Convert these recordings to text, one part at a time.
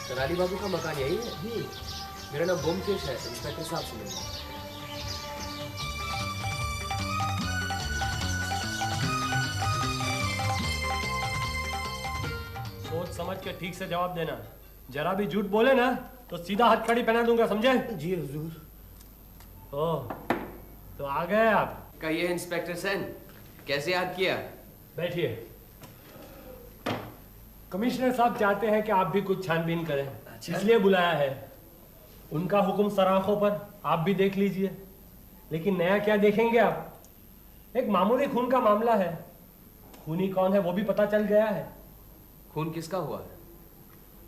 कराली बाबू का मकान यही है जी। मेरा नाम ब्योमकेश है, इंस्पेक्टर साहब से मिलना। सोच समझ के ठीक से जवाब देना। जरा भी झूठ बोले ना तो सीधा हथकड़ी पहना दूंगा, समझे? जी हुजूर। ओह, तो आ गए आप। कहिए इंस्पेक्टर सेन, कैसे याद किया? बैठिए। कमिश्नर साहब चाहते हैं कि आप भी कुछ छानबीन करें। अच्छा। इसलिए बुलाया है। उनका हुक्म सराखों पर, आप भी देख लीजिए। लेकिन नया क्या देखेंगे आप? एक मामूली खून का मामला है। खूनी कौन है वो भी पता चल गया है। खून किसका हुआ है?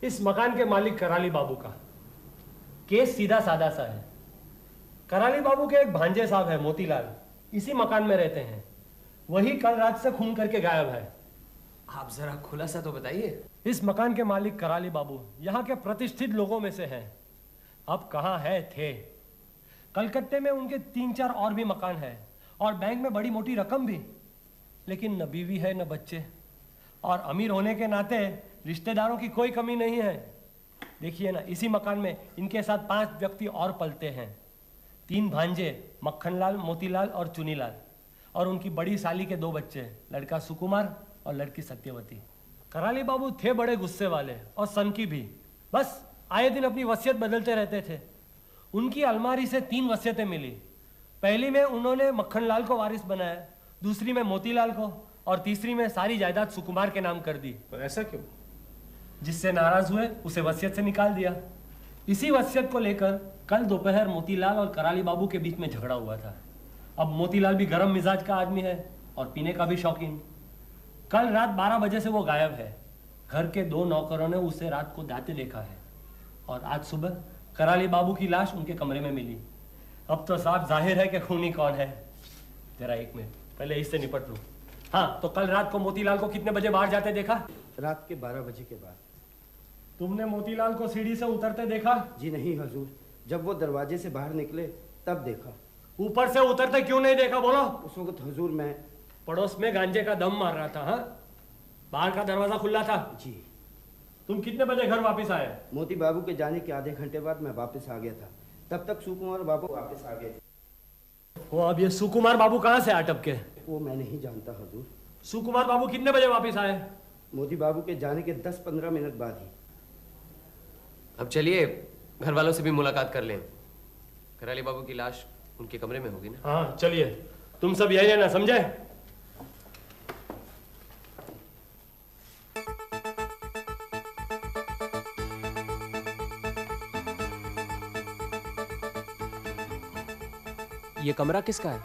इस मकान के मालिक कराली बाबू का। केस सीधा साधा सा है। कराली बाबू के एक भांजे साहब है मोतीलाल, इसी मकान में रहते हैं। वही कल रात से खून करके गायब है। आप जरा खुलासा तो बताइए। इस मकान के मालिक कराली बाबू यहाँ के प्रतिष्ठित लोगों में से हैं। अब कहाँ है थे। कलकत्ते में उनके 3-4 और भी मकान हैं और बैंक में बड़ी मोटी रकम भी। लेकिन न बीवी है न बच्चे, और अमीर होने के नाते रिश्तेदारों की कोई कमी नहीं है। देखिए ना, इसी मकान में इनके साथ 5 व्यक्ति और पलते हैं। 3 भांजे, मक्खनलाल, मोतीलाल और चुनीलाल, और उनकी बड़ी साली के 2 बच्चे, लड़का सुकुमार और लड़की सत्यवती। कराली बाबू थे बड़े गुस्से वाले और सनकी भी। बस आए दिन अपनी वसीयत बदलते रहते थे। उनकी अलमारी से 3 वसीयतें मिली। पहली में उन्होंने मक्खनलाल को वारिस बनाया, दूसरी में मोतीलाल को, और तीसरी में सारी जायदाद सुकुमार के नाम कर दी। तो ऐसा क्यों? जिससे नाराज हुए उसे वसीयत से निकाल दिया। इसी वसीयत को लेकर कल दोपहर मोतीलाल और कराली बाबू के बीच में झगड़ा हुआ था। अब मोतीलाल भी गर्म मिजाज का आदमी है और पीने का भी शौकीन। कल रात 12 बजे से वो गायब है। घर के 2 नौकरों ने उसे रात को दाते देखा है, और आज सुबह कराली बाबू की लाश उनके कमरे में मिली। अब तो साफ जाहिर है कि खूनी कौन है। जरा 1 मिनट, पहले इससे निपट लूं। हाँ, तो कल रात को मोतीलाल को कितने बजे बाहर जाते देखा? रात के 12 बजे के बाद। तुमने मोतीलाल को सीढ़ी से उतरते देखा? जी नहीं हुजूर, जब वो दरवाजे से बाहर निकले तब देखा। ऊपर से उतरते क्यों नहीं देखा, बोलो? उस वक्त हुजूर मैं पड़ोस में गांजे का दम मार रहा था। हाँ, बाहर का दरवाजा खुला था। जी। तुम कितने बजे घर वापस आए? मोती बाबू के जाने के आधे घंटे बाद मैं वापस आ गया था। तब तक सुकुमार बाबू वापस आ गए थे। वो अब ये सुकुमार बाबू कहाँ से अटक के? वो मैं नहीं जानता हुजूर। सुकुमार बाबू कितने बजे वापस आए? मोती बाबू के जाने के 10-15 मिनट बाद ही। अब चलिए घर वालों से भी मुलाकात कर लें। कराली बाबू की लाश उनके कमरे में होगी ना? हाँ चलिए, तुम सब यही है ना, समझे? ये कमरा किसका है?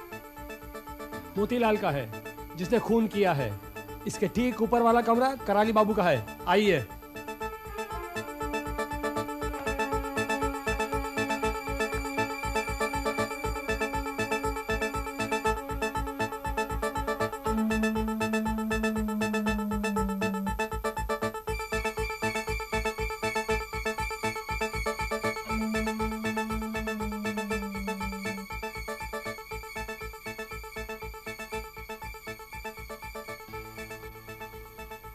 मोतीलाल का है, जिसने खून किया है। इसके ठीक ऊपर वाला कमरा कराली बाबू का है। आइए।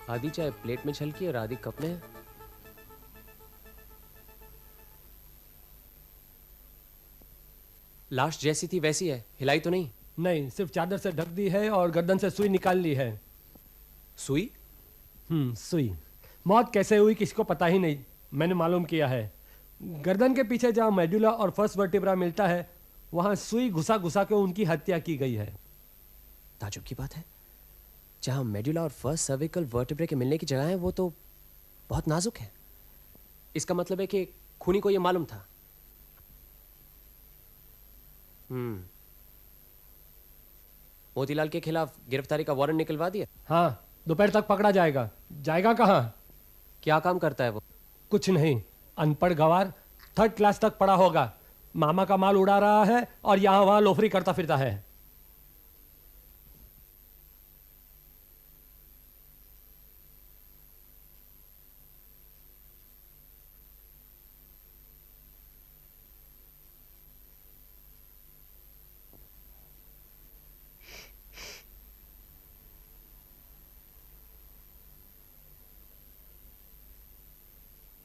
आधी चाय प्लेट में छलकी और आधी कप में। लाश जैसी थी वैसी है, हिलाई तो नहीं? नहीं, सिर्फ चादर से ढक दी है और गर्दन से सुई निकाल ली है। सुई? सुई। मौत कैसे हुई किसी को पता ही नहीं। मैंने मालूम किया है। गर्दन के पीछे जहाँ मेडुला और फर्स्ट वर्टिब्रा मिलता है, वहाँ सुई घुसा घुसा के उनकी हत्या की गई है। ताजुब की बात है, जहाँ मेडुला और फर्स्ट सर्विकल वर्टिब्रे के मिलने की जगह है वो तो बहुत नाजुक है। इसका मतलब है कि खूनी को यह मालूम था। मोतीलाल के खिलाफ गिरफ्तारी का वारंट निकलवा दिया? हाँ, दोपहर तक पकड़ा जाएगा। जाएगा कहाँ? क्या काम करता है वो? कुछ नहीं, अनपढ़ गवार, 3rd क्लास तक पढ़ा होगा। मामा का माल उड़ा रहा है और यहाँ वहाँ लोफरी करता फिरता है।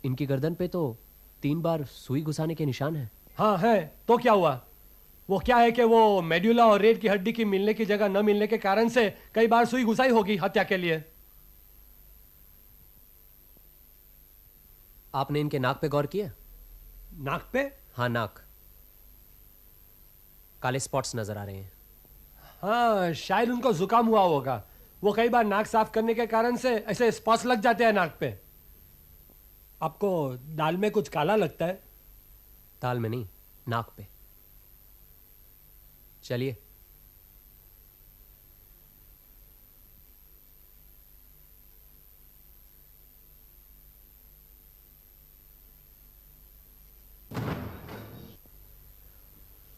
इनकी गर्दन पे तो 3 बार सुई घुसाने के निशान हैं। हाँ है, तो क्या हुआ? वो क्या है कि वो मेड्यूला और रीढ़ की हड्डी की मिलने की जगह न मिलने के कारण से कई बार सुई घुसाई होगी हत्या के लिए। आपने इनके नाक पे गौर किया? नाक पे? हाँ, नाक। काले स्पॉट्स नजर आ रहे हैं। हाँ, शायद उनको जुकाम हुआ होगा। वो कई बार नाक साफ करने के कारण से ऐसे स्पॉट्स लग जाते हैं नाक पे। आपको दाल में कुछ काला लगता है? दाल में नहीं, नाक पे। चलिए।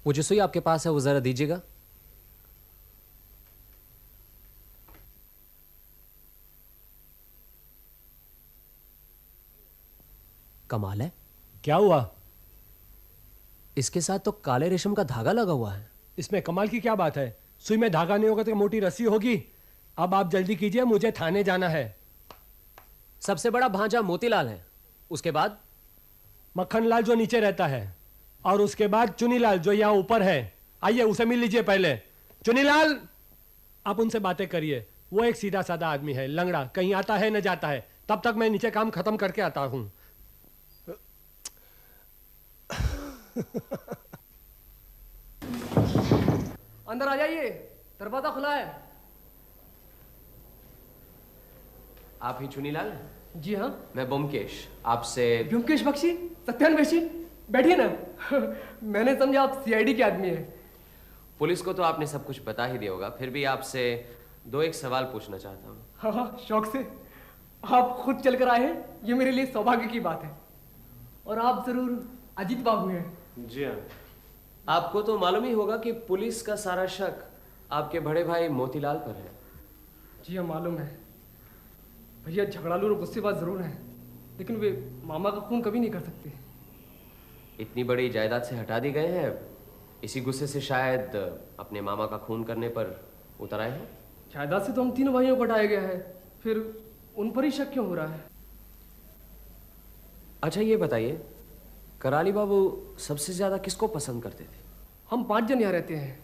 वो जो सुई आपके पास है वो जरा दीजिएगा। कमाल है। क्या हुआ? इसके साथ तो काले रेशम का धागा लगा हुआ है। इसमें कमाल की क्या बात है? सुई में धागा नहीं होगा तो मोटी रस्सी होगी। अब आप जल्दी कीजिए, मुझे थाने जाना है। सबसे बड़ा भांजा मोतीलाल है, उसके बाद मक्खनलाल जो नीचे रहता है, और उसके बाद चुनीलाल जो यहाँ ऊपर है। आइए उसे मिल लीजिए पहले। चुनीलाल, आप उनसे बातें करिए। वो एक सीधा साधा आदमी है, लंगड़ा, कहीं आता है न जाता है। तब तक मैं नीचे काम खत्म करके आता हूं। अंदर आ जाइए, दरवाजा खुला है। आप ही चुनीलाल? जी हाँ, मैं ब्योमकेश, आपसे। ब्योमकेश बख्शी, सत्यान बख्शी, बैठिए ना। मैंने समझा आप सीआईडी के आदमी हैं। पुलिस को तो आपने सब कुछ बता ही दिया होगा, फिर भी आपसे 2-1 सवाल पूछना चाहता हूँ। हाँ हाँ, शौक से। आप खुद चलकर आए हैं, ये मेरे लिए सौभाग्य की बात है। और आप जरूर अजीत बाबू हैं? जी हाँ। आपको तो मालूम ही होगा कि पुलिस का सारा शक आपके बड़े भाई मोतीलाल पर है। जी हाँ, मालूम है। भैया झगड़ालू और गुस्सेबाज जरूर हैं, लेकिन वे मामा का खून कभी नहीं कर सकते। इतनी बड़ी जायदाद से हटा दी गए हैं, इसी गुस्से से शायद अपने मामा का खून करने पर उतर आए हैं। जायदाद से तो हम तीनों भाइयों को हटाया गया है, फिर उन पर ही शक क्यों हो रहा है? अच्छा ये बताइए, कराली बाबू सबसे ज्यादा किसको पसंद करते थे? हम 5 जन यहाँ रहते हैं,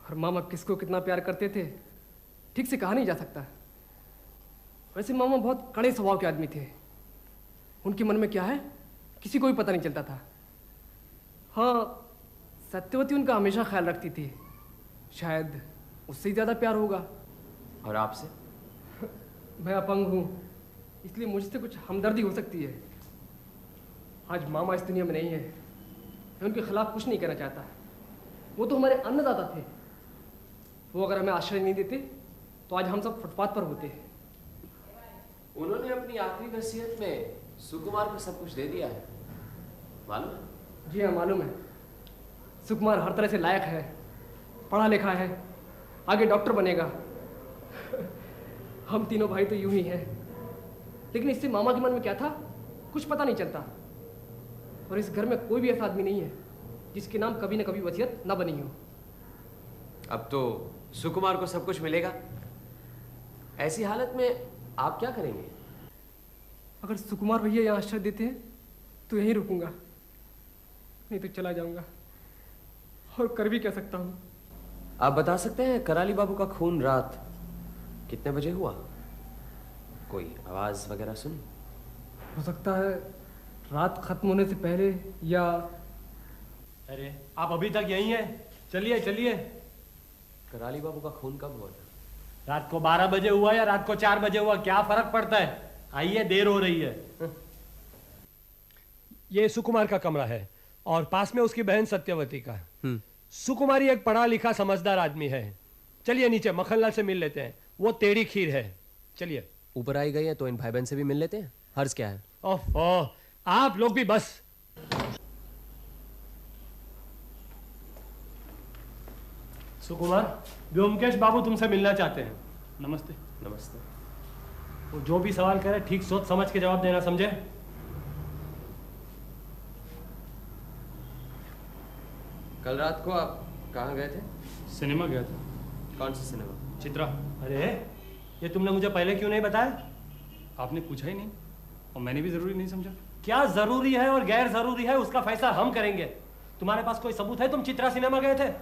और मामा किसको कितना प्यार करते थे ठीक से कहा नहीं जा सकता। वैसे मामा बहुत कड़े स्वभाव के आदमी थे। उनके मन में क्या है किसी को भी पता नहीं चलता था। हाँ, सत्यवती उनका हमेशा ख्याल रखती थी, शायद उससे ही ज़्यादा प्यार होगा। और आपसे? मैं अपंग हूँ, इसलिए मुझसे कुछ हमदर्दी हो सकती है। आज मामा इस दुनिया में नहीं है, मैं उनके खिलाफ कुछ नहीं कहना चाहता। वो तो हमारे अन्नदाता थे। वो अगर हमें आश्रय नहीं देते तो आज हम सब फुटपाथ पर होते। उन्होंने अपनी आखिरी वसीयत में सुकुमार को सब कुछ दे दिया है, मालूम है? जी हाँ, मालूम है। सुकुमार हर तरह से लायक है, पढ़ा लिखा है, आगे डॉक्टर बनेगा। हम तीनों भाई तो यूं ही हैं, लेकिन इससे मामा के मन में क्या था कुछ पता नहीं चलता। और इस घर में कोई भी ऐसा आदमी नहीं है जिसके नाम कभी न कभी वसीयत न बनी हो। अब तो सुकुमार को सब कुछ मिलेगा। ऐसी हालत में आप क्या करेंगे? अगर सुकुमार भैया यहाँ आश्रय देते हैं तो यहीं रुकूंगा, नहीं तो चला जाऊंगा। और कर भी कह सकता हूँ। आप बता सकते हैं कराली बाबू का खून रात कितने बजे हुआ? कोई आवाज वगैरह सुनी? हो सकता है रात खत्म होने से पहले, या अरे आप अभी तक यहीं हैं? चलिए चलिए। कराली बाबू का खून कब हुआ था? रात को 12 बजे हुआ या रात को 4 बजे हुआ, क्या फर्क पड़ता है? आइए, देर हो रही है। ये सुकुमार का कमरा है और पास में उसकी बहन सत्यवती का। सुकुमारी एक पढ़ा लिखा समझदार आदमी है। चलिए नीचे मक्खनलाल से मिल लेते हैं, वो टेढ़ी खीर है। चलिए। ऊपर आई गई है तो इन भाई बहन से भी मिल लेते हैं, हर्ज क्या है? ओह, आप लोग भी बस। सुकुमार, ब्योमकेश बाबू तुमसे मिलना चाहते हैं। नमस्ते। नमस्ते। वो जो भी सवाल करे ठीक सोच समझ के जवाब देना, समझे? कल रात को आप कहाँ गए थे? सिनेमा गया था। कौन सा सिनेमा? चित्रा। अरे ये तुमने मुझे पहले क्यों नहीं बताया? आपने पूछा ही नहीं और मैंने भी जरूरी नहीं समझा। क्या जरूरी है और गैर जरूरी है उसका फैसला हम करेंगे। तुम्हारे पास कोई सबूत है तुम चित्रा सिनेमा गए थे?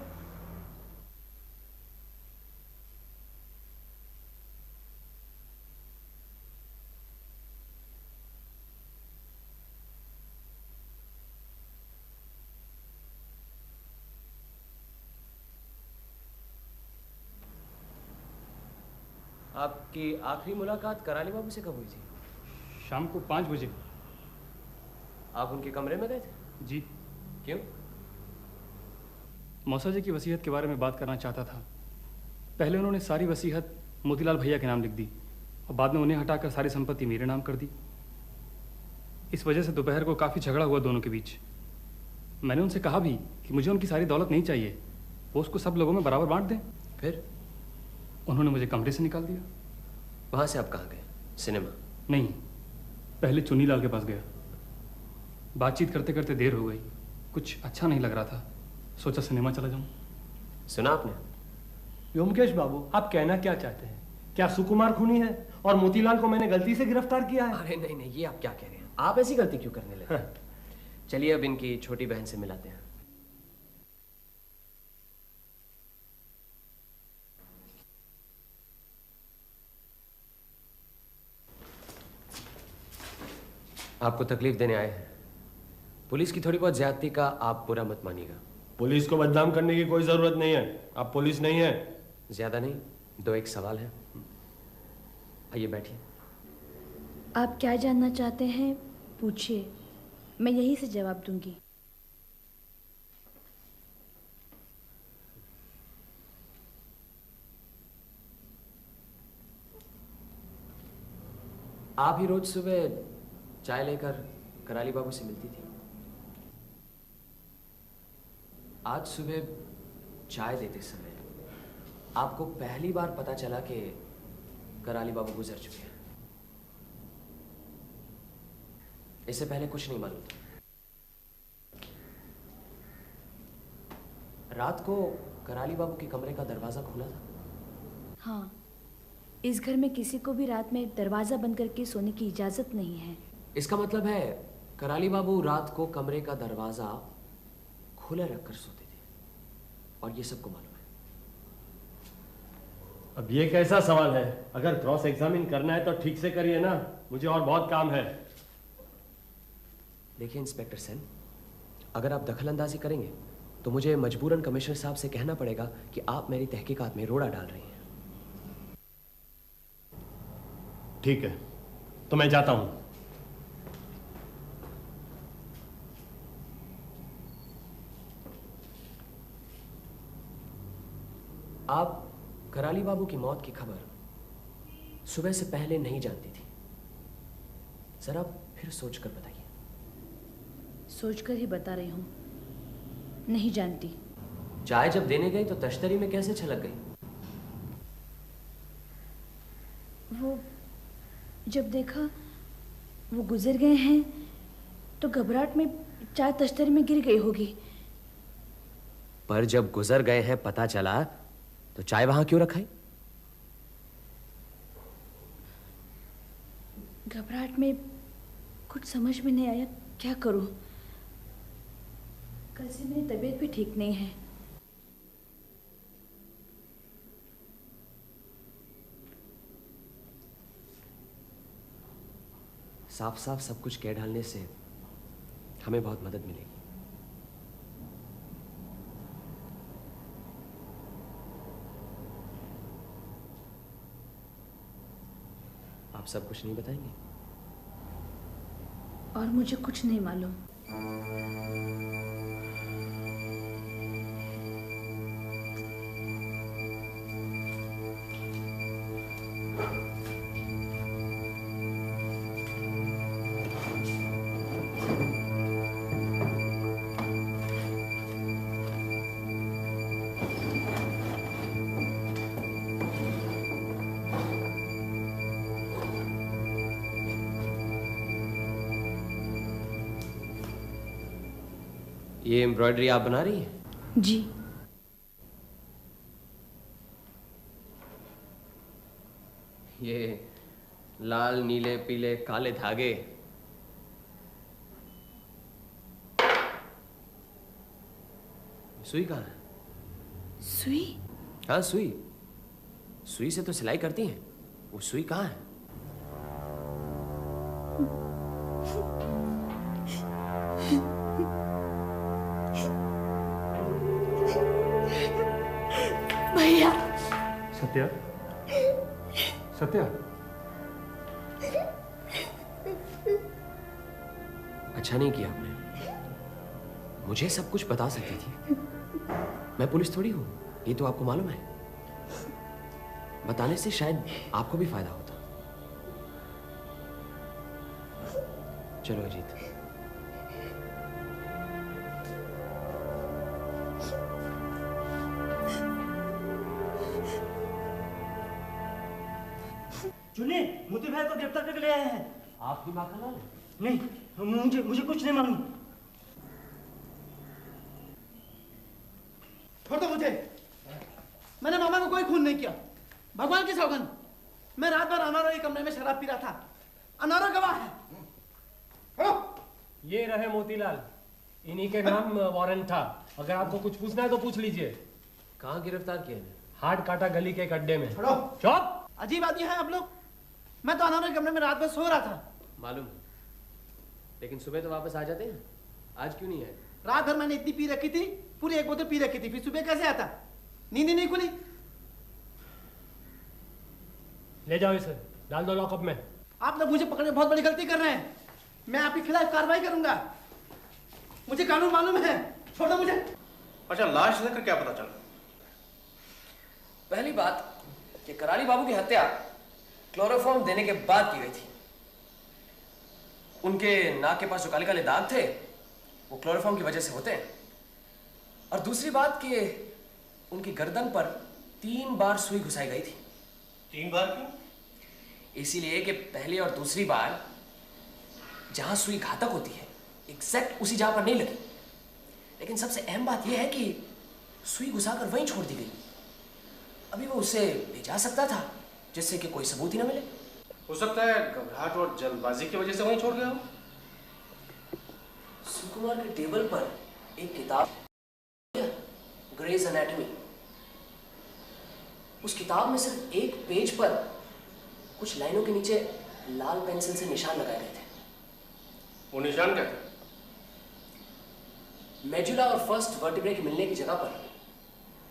आपकी आखिरी मुलाकात कराली बाबू से कब हुई थी? शाम को 5 बजे। आप उनके कमरे में गए थे? जी। क्यों? मौसा जी की वसीयत के बारे में बात करना चाहता था। पहले उन्होंने सारी वसीयत मोतीलाल भैया के नाम लिख दी और बाद में उन्हें हटाकर सारी संपत्ति मेरे नाम कर दी। इस वजह से दोपहर को काफ़ी झगड़ा हुआ दोनों के बीच। मैंने उनसे कहा भी कि मुझे उनकी सारी दौलत नहीं चाहिए, वो उसको सब लोगों में बराबर बांट दें। फिर? उन्होंने मुझे कमरे से निकाल दिया। वहाँ से आप कहाँ गए? सिनेमा? नहीं, पहले चुन्नीलाल के पास गया। बातचीत करते करते देर हो गई, कुछ अच्छा नहीं लग रहा था, सोचा सिनेमा चला जाऊं। सुना आपने? व्योमकेश बाबू, आप कहना क्या चाहते हैं? क्या सुकुमार खूनी है और मोतीलाल को मैंने गलती से गिरफ्तार किया है? अरे नहीं नहीं, ये आप क्या कह रहे हैं? आप ऐसी गलती क्यों करने लगे? चलिए अब इनकी छोटी बहन से मिलाते हैं। आपको तकलीफ देने आए हैं। पुलिस की थोड़ी बहुत ज्यादती का आप बुरा मत मानिएगा। पुलिस को बदनाम करने की कोई जरूरत नहीं है, आप पुलिस नहीं है। ज्यादा नहीं, 2-1 सवाल है। आइए बैठिए। आप क्या जानना चाहते हैं पूछिए, मैं यहीं से जवाब दूंगी। आप ही रोज सुबह चाय लेकर कराली बाबू से मिलती थी। आज सुबह चाय देते समय आपको पहली बार पता चला कि कराली बाबू गुजर चुके हैं। इससे पहले कुछ नहीं मालूम था। रात को कराली बाबू के कमरे का दरवाजा खुला था? हाँ, इस घर में किसी को भी रात में दरवाजा बंद करके सोने की इजाजत नहीं है। इसका मतलब है कराली बाबू रात को कमरे का दरवाजा खुला रखकर सोते थे और ये सबको मालूम है। अब ये कैसा सवाल है? अगर क्रॉस एग्जामिन करना है तो ठीक से करिए ना, मुझे और बहुत काम है। देखिए इंस्पेक्टर सेन, अगर आप दखल अंदाजी करेंगे तो मुझे मजबूरन कमिश्नर साहब से कहना पड़ेगा कि आप मेरी तहकीकात में रोड़ा डाल रही हैं। ठीक है, तो मैं जाता हूं। आप कराली बाबू की मौत की खबर सुबह से पहले नहीं जानती थी। जरा फिर सोचकर बताइए। सोचकर ही बता रही हूँ, नहीं जानती। चाय जब देने गई तो तश्तरी में कैसे छलक गई? वो जब देखा वो गुजर गए हैं तो घबराहट में चाय तश्तरी में गिर गई होगी। पर जब गुजर गए हैं पता चला तो चाय वहां क्यों रखाई? घबराहट में कुछ समझ में नहीं आया, क्या करूं। कल से मेरी तबीयत भी ठीक नहीं है। साफ साफ सब कुछ कह डालने से हमें बहुत मदद मिलेगी। आप सब कुछ नहीं बताएंगे? और मुझे कुछ नहीं मालूम। ये एम्ब्रॉयडरी आप बना रही हैं? जी। ये लाल नीले पीले काले धागे सुई कहाँ है? सुई? हाँ सुई। सुई से तो सिलाई करती हैं। वो सुई कहाँ है? भैया। सत्या, सत्या, अच्छा नहीं किया आपने। मुझे सब कुछ बता सकती थी। मैं पुलिस थोड़ी हूं, ये तो आपको मालूम है। बताने से शायद आपको भी फायदा होता। चलो अजीत। चुन्नी, मोती भाई को गिरफ्तार करके ले आए हैं। आप ही माखन लाल? नहीं, मुझे कुछ नहीं मालूम। छोड़ दो मुझे। मैंने मामा को कोई खून नहीं किया, भगवान की सौगंध। मैं रात भर अनारो के कमरे में शराब पी रहा था। अनारो गवाह है। ये रहे मोतीलाल, इन्हीं के नाम वारंट था। अगर आपको कुछ पूछना है तो पूछ लीजिए। कहाँ गिरफ्तार किए हैं? हाट काटा गली के गड्ढे में। छोड़ो। चुप। अजीब आदमी है आप लोग। मैं तो अनारो के कमरे में रात भर सो रहा था। मालूम, लेकिन सुबह तो वापस आ जाते हैं। आज क्यों नहीं आए? रात भर मैंने इतनी पी रखी थी, पूरी एक बोतल पी रखी थी, फिर सुबह कैसे आता? नींद ही नहीं खुली। ले जाओ इसे, डाल दो लॉकअप में। आप लोग मुझे पकड़ने बहुत बड़ी गलती कर रहे हैं। मैं आपके खिलाफ कार्रवाई करूंगा। मुझे कानून मालूम है। छोड़ो मुझे। अच्छा, लाश लेकर क्या पता चला? पहली बात कि कराली बाबू की हत्या क्लोरोफॉर्म देने के बाद की गई थी। उनके नाक के पास जो काले काले दाग थे वो क्लोरोफॉर्म की वजह से होते हैं। और दूसरी बात कि उनकी गर्दन पर 3 बार सुई घुसाई गई थी। 3 बार क्यों? इसीलिए कि पहली और दूसरी बार जहां सुई घातक होती है एग्जैक्ट उसी जगह पर नहीं लगी। लेकिन सबसे अहम बात यह है कि सुई घुसाकर वहीं छोड़ दी गई। अभी वो उसे ले जा सकता था जिससे कि कोई सबूत ही ना मिले। हो सकता है घबराहट और जल्दबाजी की वजह से वहीं छोड़ गया हो। सुकुमार के टेबल पर एक किताब, ग्रेज एनाटॉमी। उस किताब में सिर्फ एक पेज पर कुछ लाइनों के नीचे लाल पेंसिल से निशान लगाए गए थे। वो निशान क्या थे? मेडुला और फर्स्ट वर्टिब्रे के मिलने की जगह पर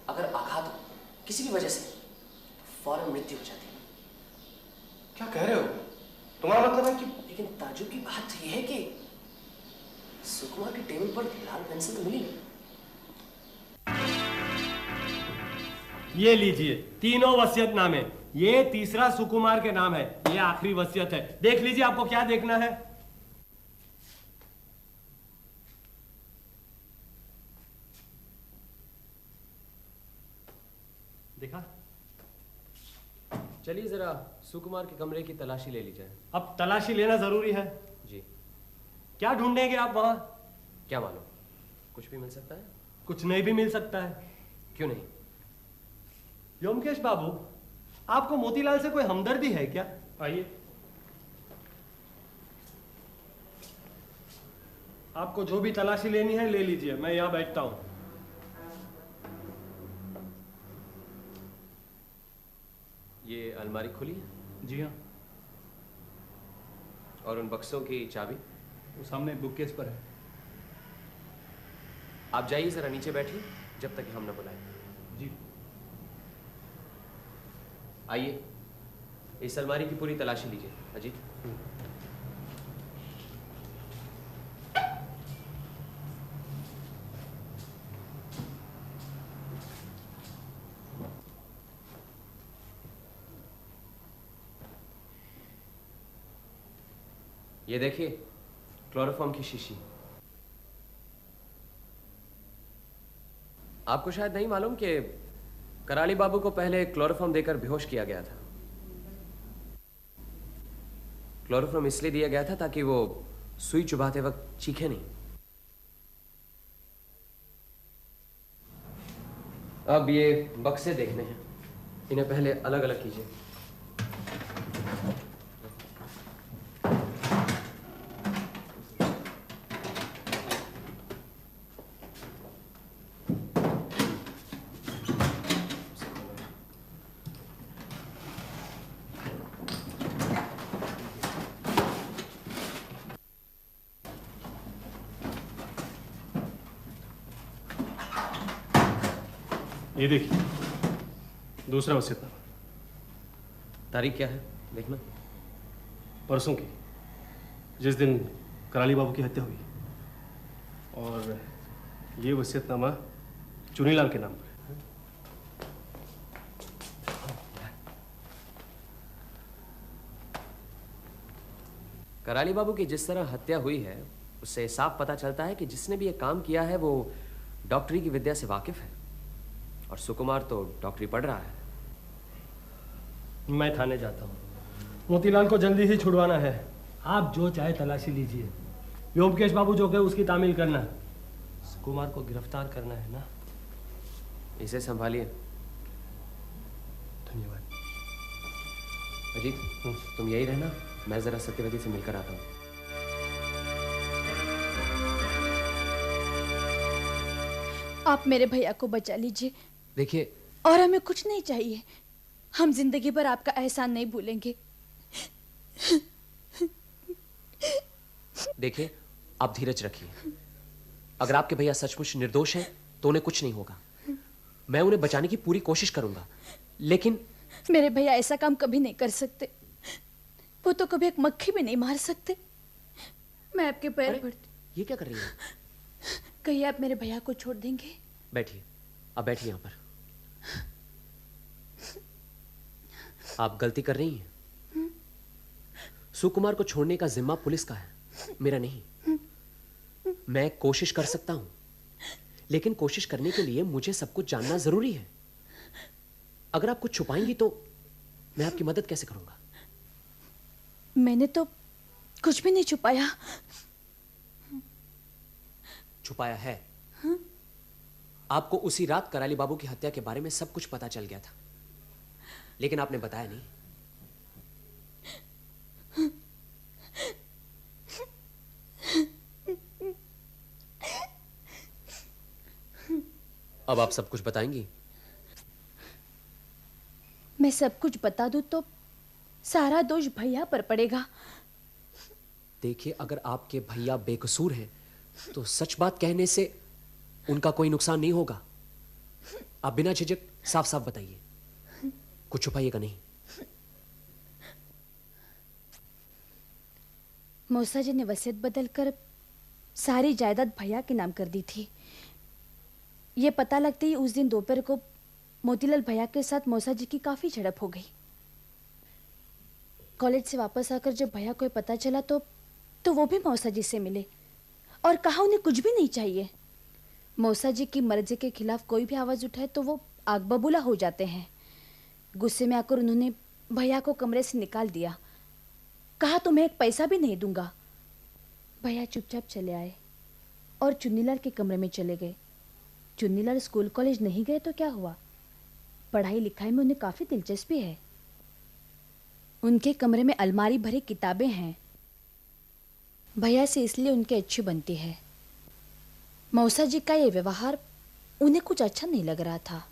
अगर आघात हो किसी भी वजह से तो फौरन मृत्यु हो जाती है। क्या कह रहे हो? तुम्हारा मतलब है कि... लेकिन ताज्जुब की बात यह है कि सुकुमार के टेबल पर लाल पेंसिल तो मिली नहीं। ये लीजिए, तीनों वसीयतनामे। ये तीसरा सुकुमार के नाम है, ये आखिरी वसीयत है। देख लीजिए आपको क्या देखना है। देखा? चलिए जरा सुकुमार के कमरे की तलाशी ले ली जाए। अब तलाशी लेना जरूरी है जी। क्या ढूंढेंगे आप वहां? क्या मालूम, कुछ भी मिल सकता है। कुछ नहीं भी मिल सकता है। क्यों नहीं? व्योमकेश बाबू, आपको मोतीलाल से कोई हमदर्दी है क्या? आइए। आपको जो भी तलाशी लेनी है ले लीजिए, मैं यहां बैठता हूं। ये अलमारी खुली है? जी हाँ। और उन बक्सों की चाबी? वो सामने बुककेस पर है। आप जाइए जरा नीचे बैठिए जब तक कि हम न बुलाएं। जी। आइए, इस अलमारी की पूरी तलाशी लीजिए अजीत। ये देखिए, क्लोरोफॉर्म की शीशी। आपको शायद नहीं मालूम कि कराली बाबू को पहले क्लोरोफॉर्म देकर बेहोश किया गया था। क्लोरोफॉर्म इसलिए दिया गया था ताकि वो सुई चुभाते वक्त चीखे नहीं। अब ये बक्से देखने हैं, इन्हें पहले अलग अलग कीजिए। ये देखिए, दूसरा वसीयतनामा। तारीख क्या है देखना। परसों की, जिस दिन कराली बाबू की हत्या हुई। और ये वसीयतनामा चुनीलाल के नाम पर है। कराली बाबू की जिस तरह हत्या हुई है उससे साफ पता चलता है कि जिसने भी ये काम किया है वो डॉक्टरी की विद्या से वाकिफ है, और सुकुमार तो डॉक्टरी पढ़ रहा है। मैं थाने जाता हूँ, मोतीलाल को जल्दी ही छुड़वाना है। आप जो चाहे तलाशी लीजिए, व्योमकेश बाबू जो कहे उसकी तामील करना। सुकुमार को गिरफ्तार करना है ना। इसे संभालिए। धन्यवाद। अजीत, तुम यही रहना, मैं जरा सत्यवती से मिलकर आता हूँ। आप मेरे भैया को बचा लीजिए। देखिए, और हमें कुछ नहीं चाहिए, हम जिंदगी भर आपका एहसान नहीं भूलेंगे। देखिए, आप धीरज रखिए। अगर आपके भैया सचमुच निर्दोष हैं तो उन्हें कुछ नहीं होगा। मैं उन्हें बचाने की पूरी कोशिश करूंगा, लेकिन मेरे भैया ऐसा काम कभी नहीं कर सकते। वो तो कभी एक मक्खी भी नहीं मार सकते। मैं आपके पैर पड़ती। ये क्या कर रही है? कहिए आप मेरे भैया को छोड़ देंगे? बैठिए, अब बैठिए यहाँ पर। आप गलती कर रही हैं। सुकुमार को छोड़ने का जिम्मा पुलिस का है, मेरा नहीं। मैं कोशिश कर सकता हूं, लेकिन कोशिश करने के लिए मुझे सब कुछ जानना जरूरी है। अगर आप कुछ छुपाएंगी तो मैं आपकी मदद कैसे करूंगा? मैंने तो कुछ भी नहीं छुपाया। छुपाया है। आपको उसी रात कराली बाबू की हत्या के बारे में सब कुछ पता चल गया था, लेकिन आपने बताया नहीं। अब आप सब कुछ बताएंगी? मैं सब कुछ बता दूं तो सारा दोष भैया पर पड़ेगा। देखिए, अगर आपके भैया बेकसूर हैं तो सच बात कहने से उनका कोई नुकसान नहीं होगा। आप बिना झिझक साफ साफ बताइए, कुछ छुपाइएगा नहीं। मौसा जी ने वसीयत बदलकर सारी जायदाद भैया के नाम कर दी थी। ये पता लगते ही उस दिन दोपहर को मोतीलाल भैया के साथ मौसा जी की काफी झड़प हो गई। कॉलेज से वापस आकर जब भैया को पता चला तो वो भी मौसा जी से मिले और कहा उन्हें कुछ भी नहीं चाहिए। मौसा जी की मर्जी के खिलाफ कोई भी आवाज उठाए तो वो आग बबूला हो जाते हैं। गुस्से में आकर उन्होंने भैया को कमरे से निकाल दिया। कहा तुम्हें एक पैसा भी नहीं दूंगा। भैया चुपचाप चले आए और चुन्नीलाल के कमरे में चले गए। चुन्नीलाल स्कूल कॉलेज नहीं गए तो क्या हुआ, पढ़ाई लिखाई में उन्हें काफी दिलचस्पी है। उनके कमरे में अलमारी भरी किताबें हैं। भैया से इसलिए उनकी अच्छी बनती है। मौसा जी का ये व्यवहार उन्हें कुछ अच्छा नहीं लग रहा था।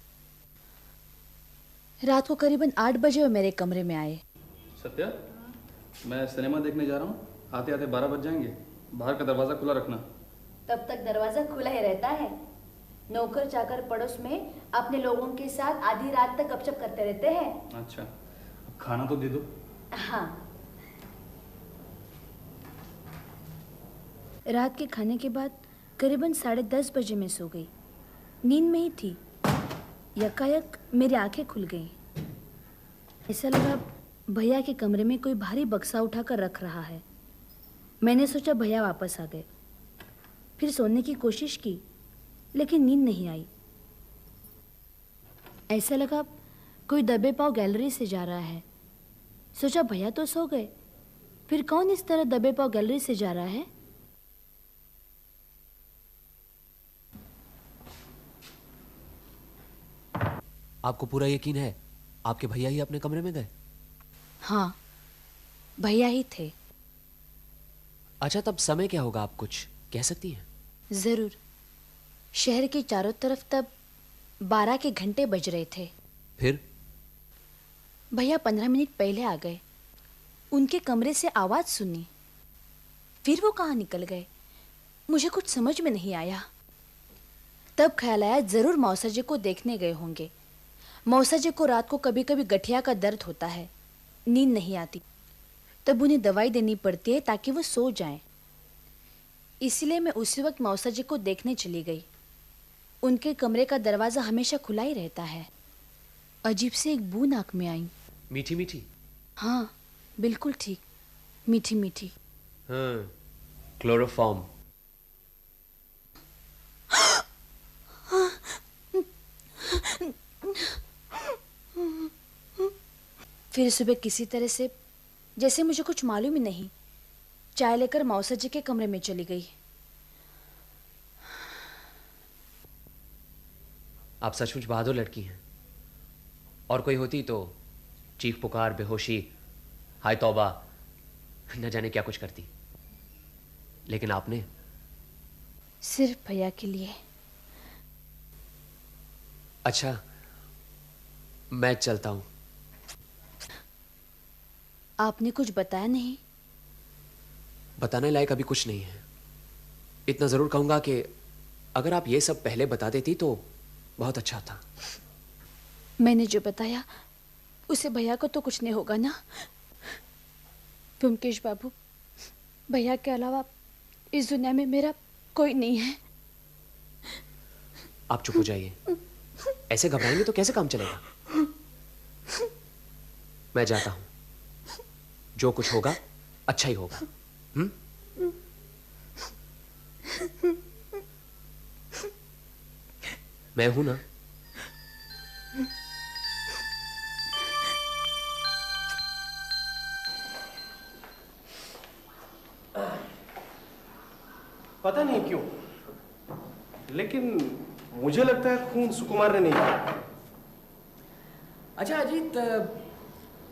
रात को करीबन 8 बजे वो मेरे कमरे में आए। सत्या, मैं सिनेमा देखने जा रहा हूँ, आते आते 12 बज जाएंगे। बाहर का दरवाजा खुला रखना। तब तक दरवाजा खुला ही रहता है। नौकर चाकर पड़ोस में अपने लोगों के साथ आधी रात तक गपशप करते रहते हैं। अच्छा, अब खाना तो दे दो। हाँ। रात के खाने के बाद करीबन 10:30 बजे मैं सो गई। नींद में ही थी, यकायक मेरी आंखें खुल गईं। ऐसा लगा भैया के कमरे में कोई भारी बक्सा उठाकर रख रहा है। मैंने सोचा भैया वापस आ गए। फिर सोने की कोशिश की, लेकिन नींद नहीं आई। ऐसा लगा कोई दबे पांव गैलरी से जा रहा है। सोचा भैया तो सो गए, फिर कौन इस तरह दबे पांव गैलरी से जा रहा है? आपको पूरा यकीन है आपके भैया ही अपने कमरे में गए? हाँ, भैया ही थे। अच्छा, तब समय क्या होगा, आप कुछ कह सकती हैं? जरूर। शहर के चारों तरफ तब 12 के घंटे बज रहे थे। फिर भैया 15 मिनट पहले आ गए। उनके कमरे से आवाज सुनी, फिर वो कहाँ निकल गए, मुझे कुछ समझ में नहीं आया। तब ख्याल आया जरूर मौसा जी को देखने गए होंगे। मौसा जी को रात को कभी कभी गठिया का दर्द होता है, नींद नहीं आती, तब उन्हें दवाई देनी पड़ती है ताकि वो सो जाएं। इसलिए मैं उसी वक्त मौसा जी को देखने चली गई। उनके कमरे का दरवाजा हमेशा खुला ही रहता है। अजीब से एक बू नाक में आई। मीठी मीठी? हाँ बिल्कुल ठीक, मीठी मीठी। हाँ, क्लोरोफॉर्म। फिर सुबह किसी तरह से, जैसे मुझे कुछ मालूम ही नहीं, चाय लेकर मौसा जी के कमरे में चली गई। आप सचमुच बहादुर लड़की हैं। और कोई होती तो चीख पुकार, बेहोशी, हाय तौबा, न जाने क्या कुछ करती। लेकिन आपने सिर्फ भैया के लिए। अच्छा, मैं चलता हूं। आपने कुछ बताया नहीं? बताने लायक अभी कुछ नहीं है। इतना जरूर कहूंगा कि अगर आप ये सब पहले बता देती तो बहुत अच्छा था। मैंने जो बताया उसे भैया को तो कुछ नहीं होगा ना? ब्योमकेश बाबू, भैया के अलावा इस दुनिया में मेरा कोई नहीं है। आप चुप हो जाइए। ऐसे घबराएंगे तो कैसे काम चलेगा? मैं जाता हूं। जो कुछ होगा अच्छा ही होगा। मैं हूं ना। पता नहीं क्यों, लेकिन मुझे लगता है खून सुकुमार ने नहीं किया। अच्छा अजीत,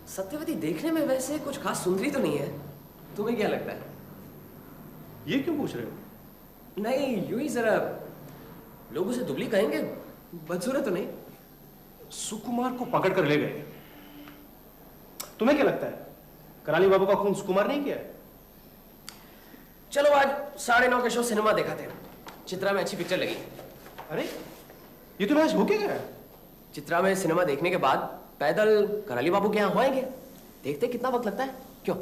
सत्यवती देखने में वैसे कुछ खास सुंदरी तो नहीं है, तुम्हें क्या लगता है? ये क्यों पूछ रहे हो? नहीं, यूं ही जरा लोग उसे दुबली कहेंगे, बदसूरत तो नहीं। सुकुमार को पकड़ कर ले गए। तुम्हें क्या लगता है कराली बाबू का खून सुकुमार नहीं किया है? चलो आज 9:30 के शो सिनेमा दिखाते हैं। चित्रा में अच्छी पिक्चर लगी। अरे ये तो मैच हो के गया। चित्रा में सिनेमा देखने के बाद पैदल कराली बाबू के यहाँ होएंगे। देखते कितना वक्त लगता है। क्यों?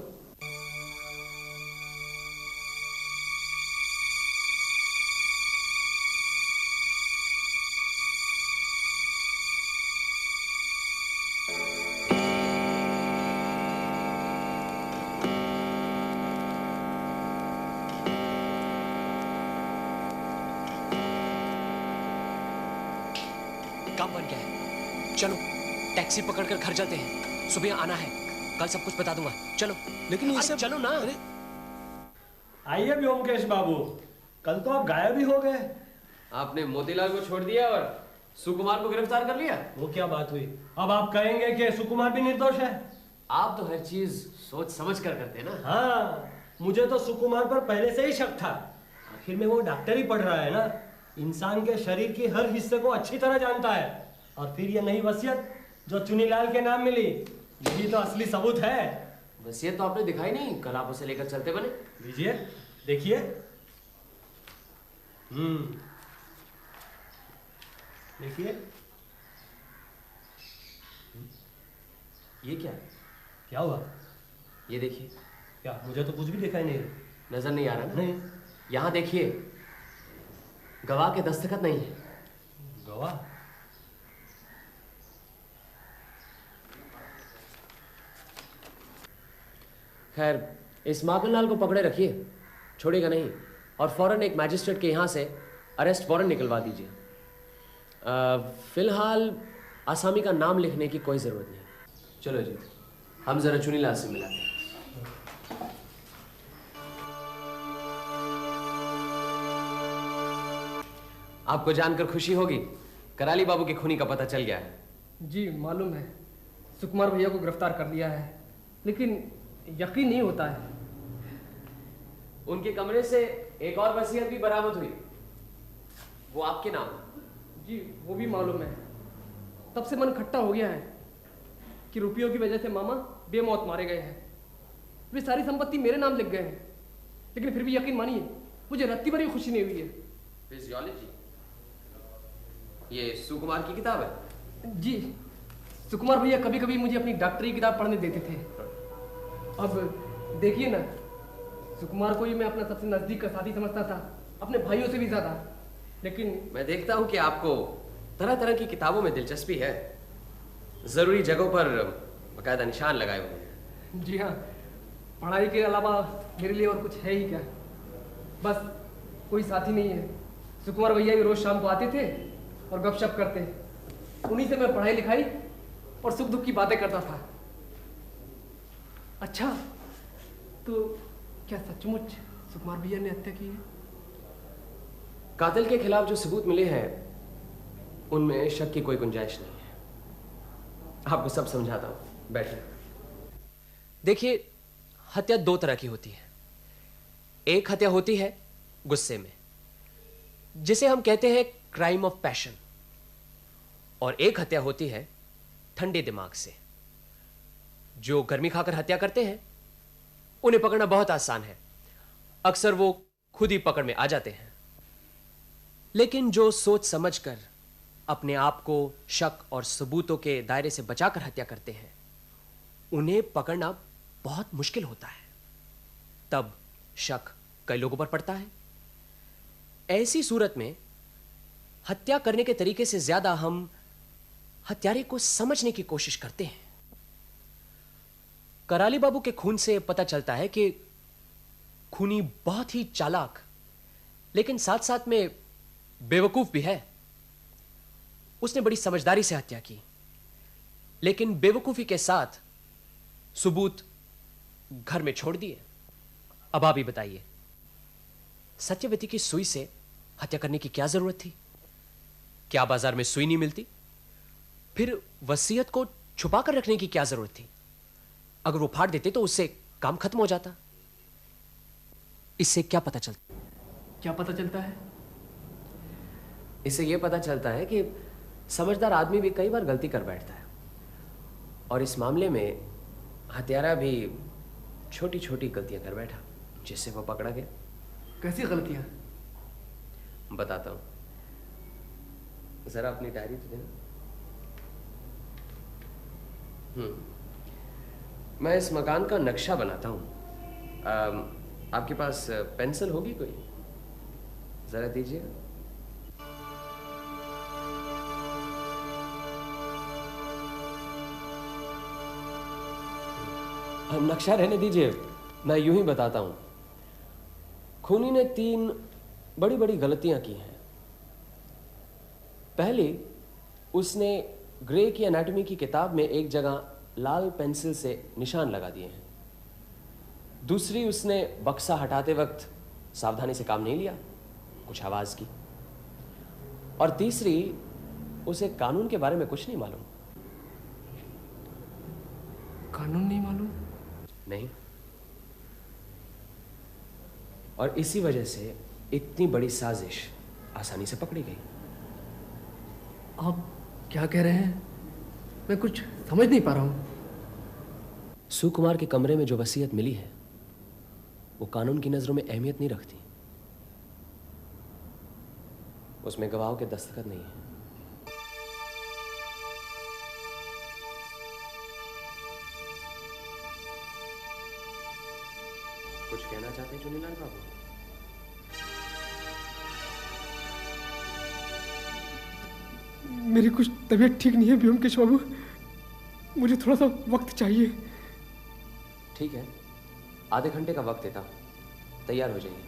काम बन गया है, चलो टैक्सी पकड़कर घर चलते हैं। सुबह आना है, कल सब कुछ बता दूंगा। चलो। लेकिन ये सब चलो ना। आइए ब्योमकेश बाबू, कल तो आप गायब ही हो गए। आपने मोतीलाल को छोड़ दिया और सुकुमार को गिरफ्तार कर लिया। वो क्या बात हुई? अब आप कहेंगे कि सुकुमार भी निर्दोष है? आप तो हर चीज सोच समझ कर करते हैं ना। हाँ, मुझे तो सुकुमार पर पहले से ही शक था। आखिर में वो डॉक्टर ही पढ़ रहा है ना, इंसान के शरीर की हर हिस्से को अच्छी तरह जानता है। और फिर ये नई वसीयत जो चुनीलाल के नाम मिली, यही तो असली सबूत है। वसीयत तो आपने दिखाई नहीं, कल आप उसे लेकर चलते बने। लीजिए, देखिए। देखिए। ये क्या? क्या हुआ? ये देखिए। क्या? मुझे तो कुछ भी दिखाई नहीं। नजर नहीं आ रहा ना? नहीं। यहाँ देखिए, गवाह के दस्तखत नहीं है। गवाह? खैर, इस माखनलाल को पकड़े रखिए, छोड़ेगा नहीं। और फौरन एक मैजिस्ट्रेट के यहाँ से अरेस्ट वारंट निकलवा दीजिए। फिलहाल आसामी का नाम लिखने की कोई ज़रूरत नहीं। चलो जी, हम ज़रा चुनीलाल से मिलाते हैं। आपको जानकर खुशी होगी, कराली बाबू के खूनी का पता चल गया है। जी मालूम है, सुकुमार भैया को गिरफ्तार कर लिया है, लेकिन यकीन नहीं होता है। उनके कमरे से एक और वसीयत भी बरामद हुई, वो आपके नाम। जी वो भी मालूम है। तब से मन खट्टा हो गया है कि रुपयों की वजह से मामा बेमौत मारे गए हैं। वे सारी संपत्ति मेरे नाम लिख गए हैं, लेकिन फिर भी यकीन मानिए मुझे रत्ती भर भी खुशी नहीं हुई है। फिजियोलॉजी? ये सुकुमार की किताब है? जी, सुकुमार भैया कभी कभी मुझे अपनी डॉक्टरी की किताब पढ़ने देते थे। अब देखिए ना, सुकुमार को ही मैं अपना सबसे नजदीक का साथी समझता था, अपने भाइयों से भी ज्यादा। लेकिन मैं देखता हूँ कि आपको तरह तरह की किताबों में दिलचस्पी है, जरूरी जगहों पर बकायदा निशान लगाए हुए हैं। जी हाँ, पढ़ाई के अलावा मेरे लिए और कुछ है ही क्या। बस कोई साथी नहीं है। सुकुमार भैया भी रोज शाम को आते थे और गपशप करते, उन्हीं से मैं पढ़ाई लिखाई और सुख दुख की बातें करता था। अच्छा, तो क्या सचमुच सुकुमार भैया ने हत्या की है? कातिल के खिलाफ जो सबूत मिले हैं उनमें शक की कोई गुंजाइश नहीं है। आपको सब समझाता हूं, बैठिए। देखिए, हत्या दो तरह की होती है। एक हत्या होती है गुस्से में, जिसे हम कहते हैं क्राइम ऑफ पैशन, और एक हत्या होती है ठंडे दिमाग से। जो गर्मी खाकर हत्या करते हैं उन्हें पकड़ना बहुत आसान है, अक्सर वो खुद ही पकड़ में आ जाते हैं। लेकिन जो सोच समझकर अपने आप को शक और सबूतों के दायरे से बचाकर हत्या करते हैं, उन्हें पकड़ना बहुत मुश्किल होता है। तब शक कई लोगों पर पड़ता है। ऐसी सूरत में हत्या करने के तरीके से ज्यादा हम हत्यारे को समझने की कोशिश करते हैं। कराली बाबू के खून से पता चलता है कि खूनी बहुत ही चालाक, लेकिन साथ साथ में बेवकूफ भी है। उसने बड़ी समझदारी से हत्या की, लेकिन बेवकूफी के साथ सबूत घर में छोड़ दिए। अब आप ही बताइए, सत्यवती की सुई से हत्या करने की क्या जरूरत थी? क्या बाजार में सुई नहीं मिलती? फिर वसीयत को छुपा कर रखने की क्या जरूरत थी? अगर वो फाड़ देते तो उससे काम खत्म हो जाता। इससे क्या पता चलता? क्या पता चलता है? इससे यह पता चलता है कि समझदार आदमी भी कई बार गलती कर बैठता है, और इस मामले में हत्यारा भी छोटी छोटी गलतियां कर बैठा, जिससे वो पकड़ा गया। कैसी गलतियां? बताता हूं, जरा अपनी डायरी तो देना। मैं इस मकान का नक्शा बनाता हूं। आपके पास पेंसिल होगी कोई? जरा दीजिएगा। नक्शा रहने दीजिए, मैं यूं ही बताता हूं। खूनी ने 3 बड़ी बड़ी गलतियां की हैं। पहली, उसने ग्रे की एनाटॉमी की किताब में एक जगह लाल पेंसिल से निशान लगा दिए हैं। दूसरी, उसने बक्सा हटाते वक्त सावधानी से काम नहीं लिया, कुछ आवाज की। और तीसरी, उसे कानून के बारे में कुछ नहीं मालूम। कानून नहीं मालूम? नहीं। और इसी वजह से इतनी बड़ी साजिश आसानी से पकड़ी गई। आप क्या कह रहे हैं? मैं कुछ समझ नहीं पा रहा हूं। सुकुमार के कमरे में जो वसीयत मिली है वो कानून की नजरों में अहमियत नहीं रखती। उसमें गवाहों के दस्तखत नहीं है। कुछ कहना चाहते हैं चुनीलाल बाबू? मेरी कुछ तबीयत ठीक नहीं है ब्योमकेश बाबू, मुझे थोड़ा सा वक्त चाहिए। ठीक है, आधे घंटे का वक्त देता हूं, तैयार हो जाइए।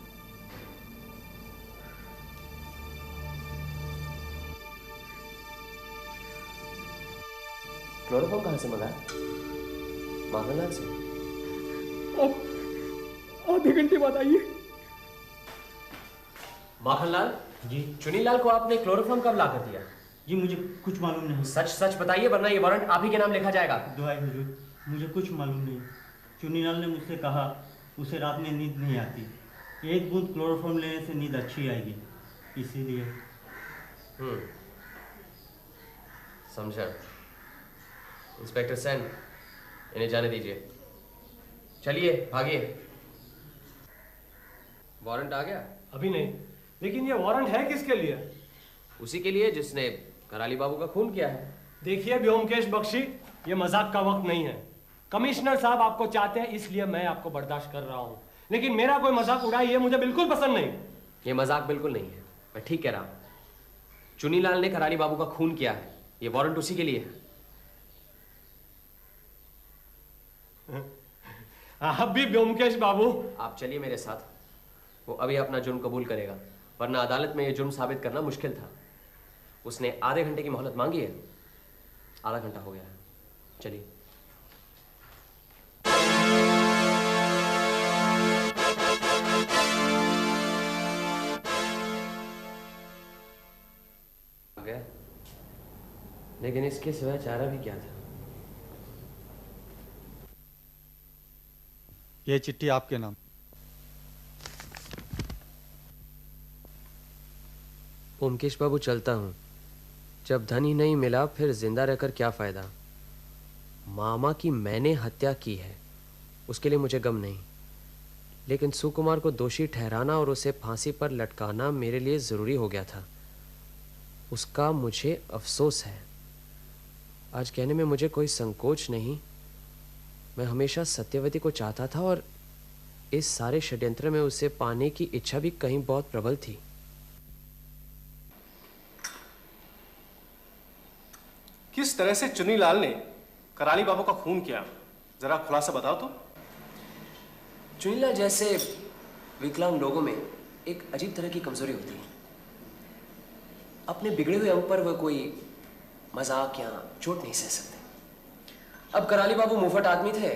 क्लोरोफॉर्म कहां से मंगाया? माखनलाल से। आप आधे घंटे बाद आइए। माखनलाल जी चुनीलाल को आपने क्लोरोफॉर्म कब ला कर दिया? जी मुझे कुछ मालूम नहीं। सच सच बताइए, वरना ये वारंट आप ही के नाम लिखा जाएगा। दुआई हुजूर, मुझे कुछ मालूम नहीं। चुनीलाल ने मुझसे कहा उसे रात में नींद नहीं आती, 1 बूंद क्लोरोफॉर्म लेने से नींद अच्छी आएगी, इसीलिए। समझा। इंस्पेक्टर सेन, इन्हें जाने दीजिए। चलिए भागिए। वारंट आ गया? अभी नहीं, लेकिन ये वारंट है किसके लिए? उसी के लिए जिसने कराली बाबू का खून किया है। देखिए व्योमकेश बख्शी, ये मजाक का वक्त नहीं है। कमिश्नर साहब आपको चाहते हैं, इसलिए मैं आपको बर्दाश्त कर रहा हूं, लेकिन मेरा कोई मजाक उड़ाई ये मुझे बिल्कुल पसंद नहीं। ये मजाक बिल्कुल नहीं है, मैं ठीक कह रहा हूं। चुनीलाल ने कराली बाबू का खून किया है, ये वारंट उसी के लिए है। आप भी व्योमकेश बाबू। आप चलिए मेरे साथ, वो अभी अपना जुर्म कबूल करेगा, वरना अदालत में ये जुर्म साबित करना मुश्किल था। उसने आधे घंटे की मोहलत मांगी है, आधा घंटा हो गया है। चलिए। गया, लेकिन इसके सिवाय चारा भी क्या था? ये चिट्ठी आपके नाम। ओमकेश बाबू, चलता हूं। जब धन ही नहीं मिला फिर जिंदा रहकर क्या फायदा। मामा की मैंने हत्या की है, उसके लिए मुझे गम नहीं, लेकिन सुकुमार को दोषी ठहराना और उसे फांसी पर लटकाना मेरे लिए जरूरी हो गया था। उसका मुझे अफसोस है। आज कहने में मुझे कोई संकोच नहीं। मैं हमेशा सत्यवती को चाहता था और इस सारे षड्यंत्र में उसे पाने की इच्छा भी कहीं बहुत प्रबल थी। किस तरह से चुनीलाल ने कराली बाबू का खून किया, जरा खुलासा बताओ तो। चुनीलाल जैसे विकलांग लोगों में एक अजीब तरह की कमजोरी होती है। अपने बिगड़े हुए अंग पर वह कोई मजाक या चोट नहीं सह सकते। अब कराली बाबू मुफट आदमी थे,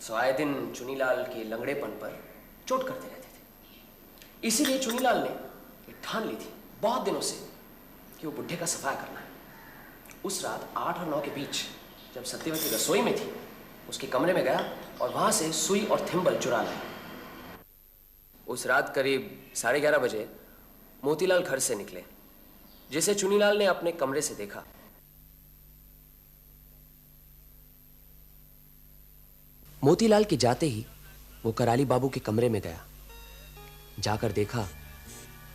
सो आए दिन चुनीलाल के लंगड़ेपन पर चोट करते रहते थे। इसीलिए चुनीलाल ने ठान ली थी बहुत दिनों से कि वो बुढ़े का सफाया करना है। उस रात 8 और 9 के बीच जब सत्यवती रसोई में थी, उसके कमरे में गया और वहां से सुई और थिम्बल चुरा लाया। उस रात करीब 11:30 बजे मोतीलाल घर से निकले, जिसे चुनीलाल ने अपने कमरे से देखा। मोतीलाल के जाते ही वो कराली बाबू के कमरे में गया। जाकर देखा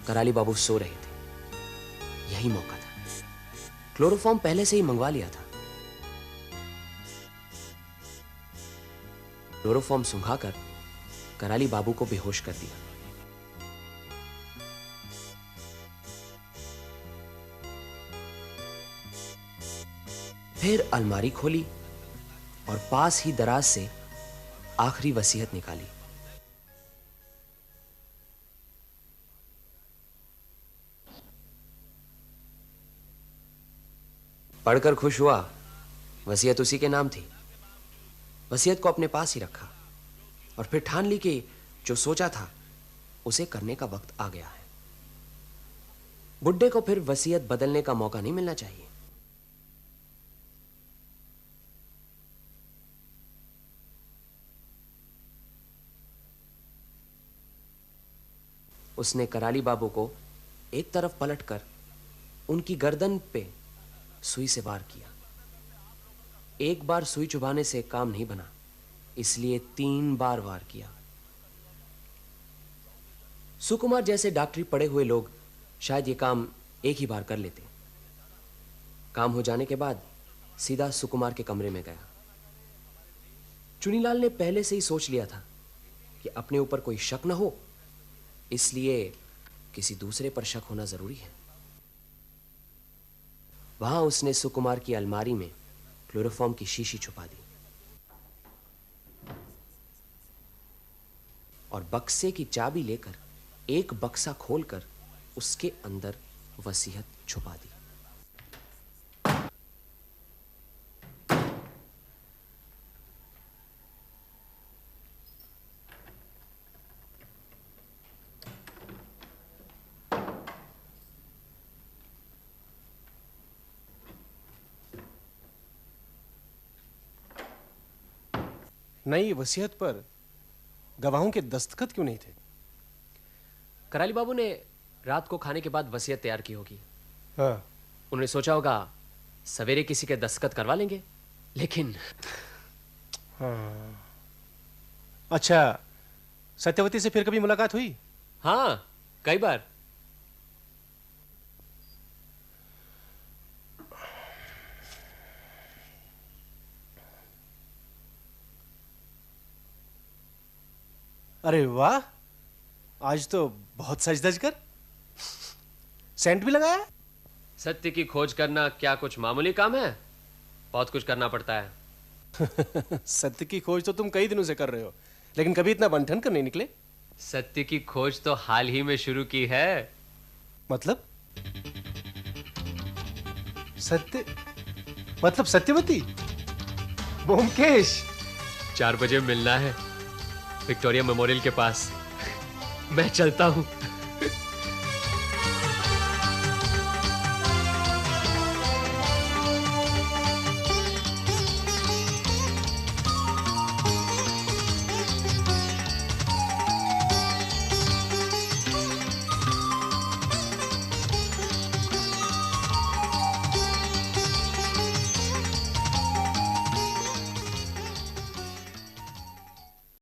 कराली बाबू सो रहे थे। यही मौका था। क्लोरोफॉर्म पहले से ही मंगवा लिया था। क्लोरोफॉर्म सुंघाकर कराली बाबू को बेहोश कर दिया। फिर अलमारी खोली और पास ही दराज से आखिरी वसीयत निकाली। पढ़कर खुश हुआ। वसीयत उसी के नाम थी। वसीयत को अपने पास ही रखा और फिर ठान ली कि जो सोचा था उसे करने का वक्त आ गया है। बुड्ढे को फिर वसीयत बदलने का मौका नहीं मिलना चाहिए। उसने कराली बाबू को एक तरफ पलटकर उनकी गर्दन पे सुई से वार किया। एक बार सुई चुभाने से काम नहीं बना, इसलिए 3 बार वार किया। सुकुमार जैसे डॉक्टरी पढ़े हुए लोग शायद ये काम एक ही बार कर लेते। काम हो जाने के बाद सीधा सुकुमार के कमरे में गया। चुनीलाल ने पहले से ही सोच लिया था कि अपने ऊपर कोई शक न हो, इसलिए किसी दूसरे पर शक होना जरूरी है। वहां उसने सुकुमार की अलमारी में क्लोरोफॉर्म की शीशी छुपा दी और बक्से की चाबी लेकर एक बक्सा खोलकर उसके अंदर वसीयत छुपा दी। नई वसीयत पर गवाहों के दस्तखत क्यों नहीं थे? कराली बाबू ने रात को खाने के बाद वसीयत तैयार की होगी। हाँ। उन्होंने सोचा होगा सवेरे किसी के दस्तखत करवा लेंगे, लेकिन हाँ। अच्छा, सत्यवती से फिर कभी मुलाकात हुई? हाँ, कई बार। अरे वाह, आज तो बहुत सज धज कर। सेंट भी लगाया? सत्य की खोज करना क्या कुछ मामूली काम है? बहुत कुछ करना पड़ता है। सत्य की खोज तो तुम कई दिनों से कर रहे हो, लेकिन कभी इतना बन ठन कर नहीं निकले। सत्य की खोज तो हाल ही में शुरू की है। मतलब? सत्य मतलब सत्यवती? ब्योमकेश, 4 बजे मिलना है विक्टोरिया मेमोरियल के पास। मैं चलता हूं।